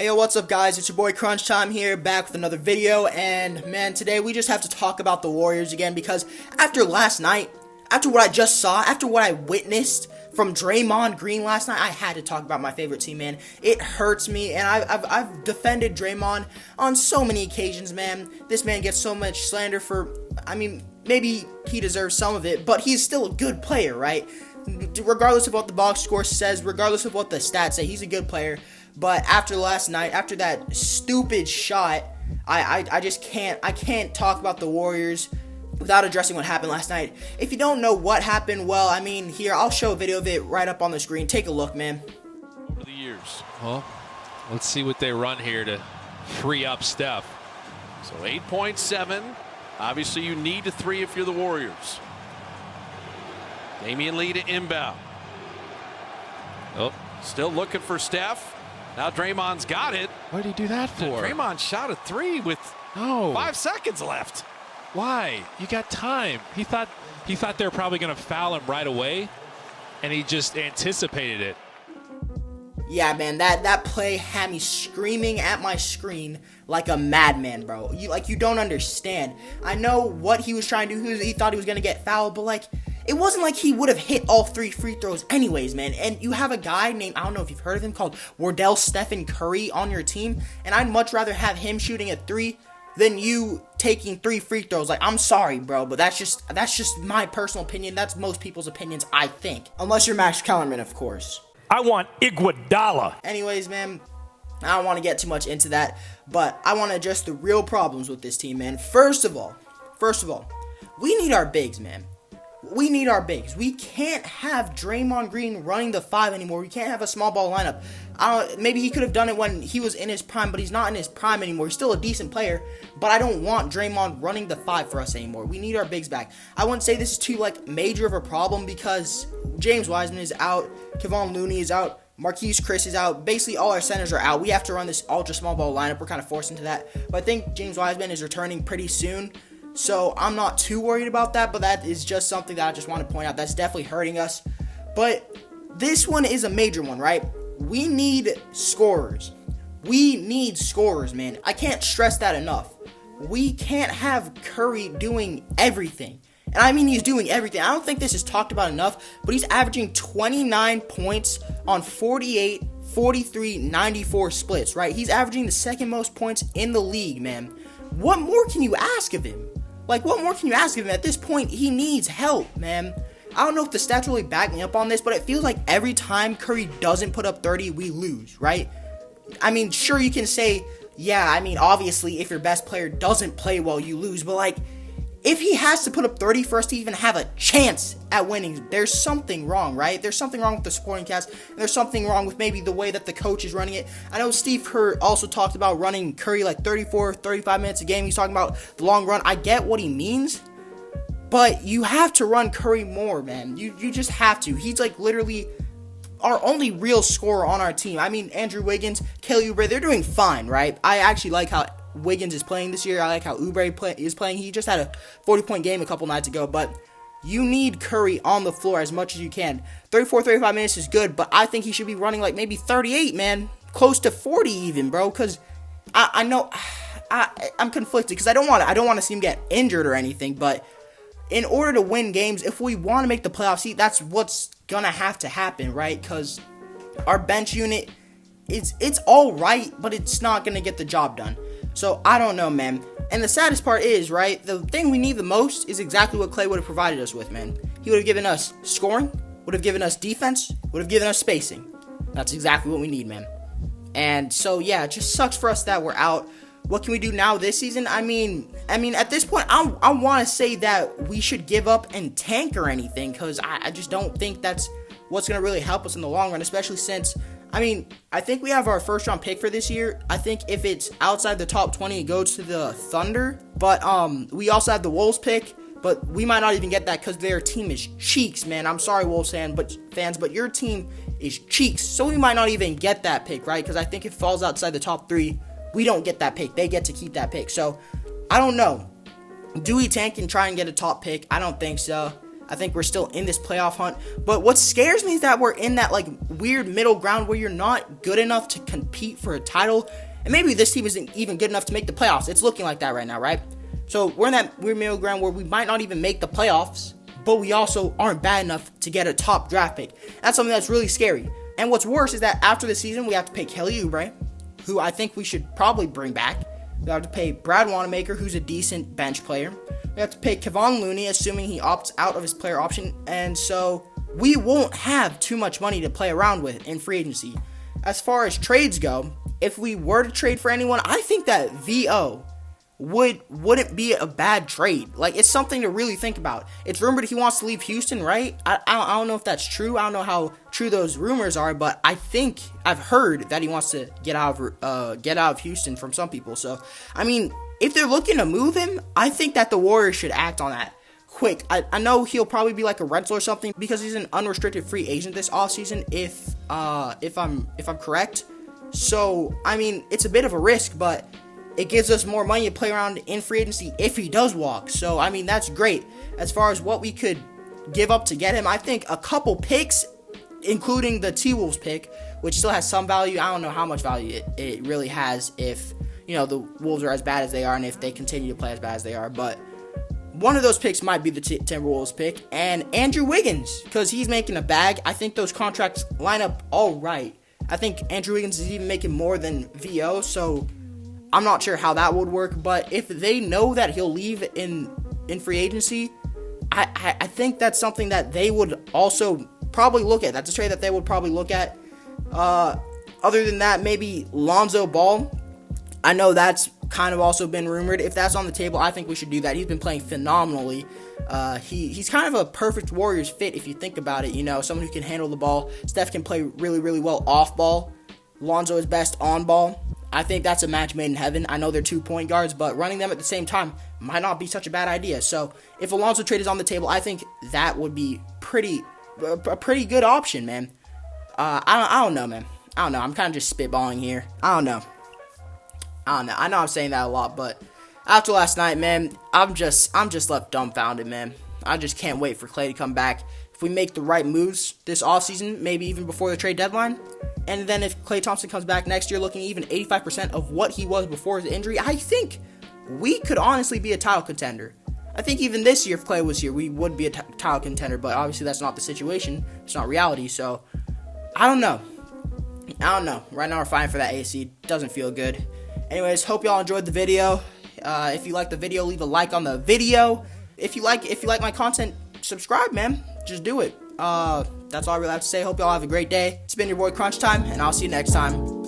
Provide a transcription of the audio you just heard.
Hey yo, what's up guys, it's your boy Crunch Time here, back with another video, and man, today we just have to talk about the Warriors again, because after last night, after what I just saw, after what I witnessed from Draymond Green last night, I had to talk about my favorite team, man. It hurts me, and I've defended Draymond on so many occasions, man. This man gets so much slander for, maybe he deserves some of it, but he's still a good player, right? Regardless of what the box score says, regardless of what the stats say, he's a good player. But after last night, after that stupid shot, I just can't talk about the Warriors without addressing what happened last night. If you don't know what happened, well, here, I'll show a video of it right up on the screen. Take a look, man. Over the years. Well, let's see what they run here to free up Steph. So 8.7. Obviously, you need a 3 if you're the Warriors. Damian Lee to inbound. Oh, still looking for Steph. Now Draymond's got it. What did he do that for? Draymond shot a 3 with 5 seconds left. Why? You got time. He thought they were probably going to foul him right away, and he just anticipated it. Yeah, man, that play had me screaming at my screen like a madman, bro. You don't understand. I know what he was trying to do. He thought he was going to get fouled, but it wasn't like he would have hit all 3 free throws anyways, man. And you have a guy named, I don't know if you've heard of him, called Wardell Stephen Curry on your team, and I'd much rather have him shooting a 3 than you taking 3 free throws. I'm sorry, bro, but that's just my personal opinion. That's most people's opinions, I think. Unless you're Max Kellerman, of course. I want Iguodala. Anyways, man, I don't want to get too much into that, but I want to address the real problems with this team, man. First of all, we need our bigs, man. We need our bigs. We can't have Draymond Green running the 5 anymore. We can't have a small ball lineup. Maybe he could have done it when he was in his prime, but he's not in his prime anymore. He's still a decent player, but I don't want Draymond running the 5 for us anymore. We need our bigs back. I wouldn't say this is too major of a problem because James Wiseman is out, Kevon Looney is out, Marquise Chris is out. Basically, all our centers are out. We have to run this ultra small ball lineup. We're kind of forced into that, but I think James Wiseman is returning pretty soon. So I'm not too worried about that, but that is just something that I just want to point out. That's definitely hurting us. But this one is a major one, right? We need scorers. We need scorers, man. I can't stress that enough. We can't have Curry doing everything. And I mean he's doing everything. I don't think this is talked about enough, but he's averaging 29 points on 48, 43, 94 splits, right? He's averaging the second most points in the league, man. What more can you ask of him? What more can you ask of him? At this point, he needs help, man. I don't know if the stats really back me up on this, but it feels like every time Curry doesn't put up 30, we lose, right? Sure, you can say, yeah, obviously, if your best player doesn't play well, you lose, but if he has to put up 30 for us to even have a chance at winning, there's something wrong, right? There's something wrong with the supporting cast, and there's something wrong with maybe the way that the coach is running it. I know Steve Kerr also talked about running Curry 34, 35 minutes a game. He's talking about the long run. I get what he means, but you have to run Curry more, man. You just have to. He's literally our only real scorer on our team. Andrew Wiggins, Kelly Oubre, they're doing fine, right? I actually like how Wiggins is playing this year. I like how Oubre is playing. He just had a 40-point game a couple nights ago, but you need Curry on the floor as much as you can. 34, 35 minutes is good, but I think he should be running maybe 38, man. Close to 40 even, bro, because I know I'm conflicted because I don't want to see him get injured or anything, but in order to win games, if we want to make the playoffs, that's what's going to have to happen, right? Because our bench unit, it's all right, but it's not going to get the job done. So, I don't know, man. And the saddest part is, right, the thing we need the most is exactly what Klay would have provided us with, man. He would have given us scoring, would have given us defense, would have given us spacing. That's exactly what we need, man. And so, yeah, it just sucks for us that we're out. What can we do now this season? At this point, I want to say that we should give up and tank or anything, because I just don't think that's what's going to really help us in the long run, especially since I think we have our first round pick for this year. I think if it's outside the top 20, it goes to the Thunder. But we also have the Wolves pick, but we might not even get that because their team is cheeks, man. I'm sorry, Wolves fans, but your team is cheeks. So we might not even get that pick, right? Because I think if it falls outside the top 3, we don't get that pick. They get to keep that pick. So I don't know. Do we tank and try and get a top pick? I don't think so. I think we're still in this playoff hunt. But what scares me is that we're in that like weird middle ground where you're not good enough to compete for a title. And maybe this team isn't even good enough to make the playoffs. It's looking like that right now, right? So we're in that weird middle ground where we might not even make the playoffs, but we also aren't bad enough to get a top draft pick. That's something that's really scary. And what's worse is that after the season, we have to pay Kelly Oubre, who I think we should probably bring back. We have to pay Brad Wanamaker, who's a decent bench player. We have to pay Kevon Looney, assuming he opts out of his player option. And so we won't have too much money to play around with in free agency. As far as trades go, if we were to trade for anyone, I think that VO wouldn't be a bad trade. Like, it's something to really think about. It's rumored he wants to leave Houston, right? I don't know if that's true. I don't know how true those rumors are, but I think I've heard that he wants to get out of Houston from some people. So, I mean, if they're looking to move him, I think that the Warriors should act on that quick. I know he'll probably be like a rental or something because he's an unrestricted free agent this offseason, if I'm correct. So, I mean, it's a bit of a risk, but it gives us more money to play around in free agency if he does walk. So, I mean, that's great. As far as what we could give up to get him, I think a couple picks, including the T-Wolves pick, which still has some value. I don't know how much value it really has if, you know, the Wolves are as bad as they are and if they continue to play as bad as they are. But one of those picks might be the Timberwolves pick. And Andrew Wiggins, because he's making a bag. I think those contracts line up all right. I think Andrew Wiggins is even making more than VO, so I'm not sure how that would work, but if they know that he'll leave in free agency, I think that's something that they would also probably look at. That's a trade that they would probably look at. Other than that, maybe Lonzo Ball. I know that's kind of also been rumored. If that's on the table, I think we should do that. He's been playing phenomenally. He's kind of a perfect Warriors fit if you think about it. You know, someone who can handle the ball. Steph can play really, really well off ball. Lonzo is best on ball. I think that's a match made in heaven. I know they're 2 point guards, but running them at the same time might not be such a bad idea. So if a Lonzo trade is on the table, I think that would be a pretty good option, man. I don't know, man. I don't know. I'm kind of just spitballing here. I don't know. I know I'm saying that a lot, but after last night, man, I'm just left dumbfounded, man. I just can't wait for Klay to come back. If we make the right moves this offseason, maybe even before the trade deadline, and then if Klay Thompson comes back next year looking even 85% of what he was before his injury, I think we could honestly be a title contender. I think even this year, if Klay was here, we would be a title contender, but obviously that's not the situation. It's not reality, so I don't know. Right now we're fighting for that AC. Doesn't feel good. Anyways, hope y'all enjoyed the video. If you like the video, leave a like on the video. If you like my content, subscribe, man. Just do it. That's all I really have to say. Hope y'all have a great day. It's been your boy Crunch Time, and I'll see you next time.